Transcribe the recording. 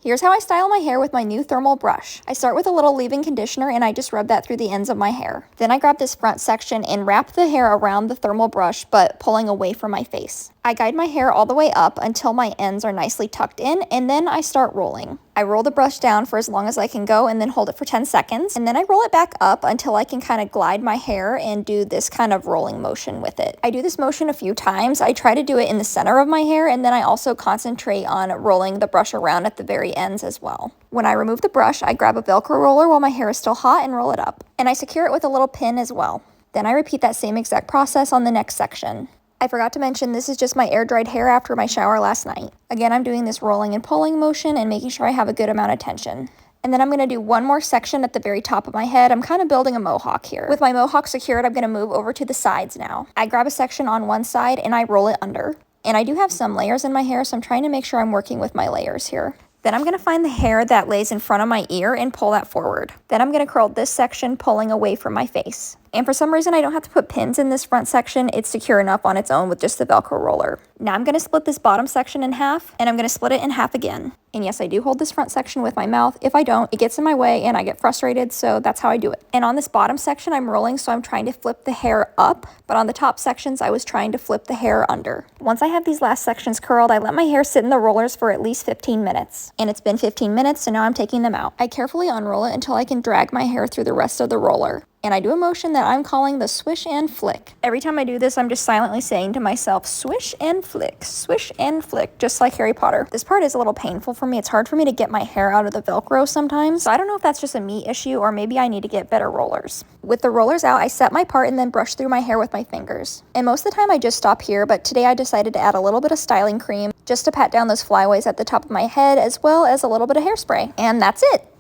Here's how I style my hair with my new thermal brush. I start with a little leave-in conditioner and I just rub that through the ends of my hair. Then I grab this front section and wrap the hair around the thermal brush, but pulling away from my face. I guide my hair all the way up until my ends are nicely tucked in, and then I start rolling. I roll the brush down for as long as I can go and then hold it for 10 seconds, and then I roll it back up until I can kind of glide my hair and do this kind of rolling motion with it. I do this motion a few times. I try to do it in the center of my hair, and then I also concentrate on rolling the brush around at the very ends as well. When I remove the brush, I grab a Velcro roller while my hair is still hot and roll it up. And I secure it with a little pin as well. Then I repeat that same exact process on the next section. I forgot to mention this is just my air-dried hair after my shower last night. Again, I'm doing this rolling and pulling motion and making sure I have a good amount of tension. And then I'm going to do one more section at the very top of my head. I'm kind of building a mohawk here. With my mohawk secured, I'm going to move over to the sides now. I grab a section on one side and I roll it under. And I do have some layers in my hair, so I'm trying to make sure I'm working with my layers here. Then I'm going to find the hair that lays in front of my ear and pull that forward. Then I'm going to curl this section, pulling away from my face. And for some reason, I don't have to put pins in this front section. It's secure enough on its own with just the Velcro roller. Now I'm going to split this bottom section in half, and I'm going to split it in half again. And yes, I do hold this front section with my mouth. If I don't, it gets in my way and I get frustrated, so that's how I do it. And on this bottom section, I'm rolling, so I'm trying to flip the hair up, but on the top sections, I was trying to flip the hair under. Once I have these last sections curled, I let my hair sit in the rollers for at least 15 minutes. And it's been 15 minutes, so now I'm taking them out. I carefully unroll it until I can drag my hair through the rest of the roller. And I do a motion that I'm calling the swish and flick. Every time I do this, I'm just silently saying to myself, swish and flick, just like Harry Potter. This part is a little painful for me. It's hard for me to get my hair out of the Velcro sometimes. So I don't know if that's just a me issue or maybe I need to get better rollers. With the rollers out, I set my part and then brush through my hair with my fingers. And most of the time I just stop here, but today I decided to add a little bit of styling cream just to pat down those flyaways at the top of my head, as well as a little bit of hairspray. And that's it.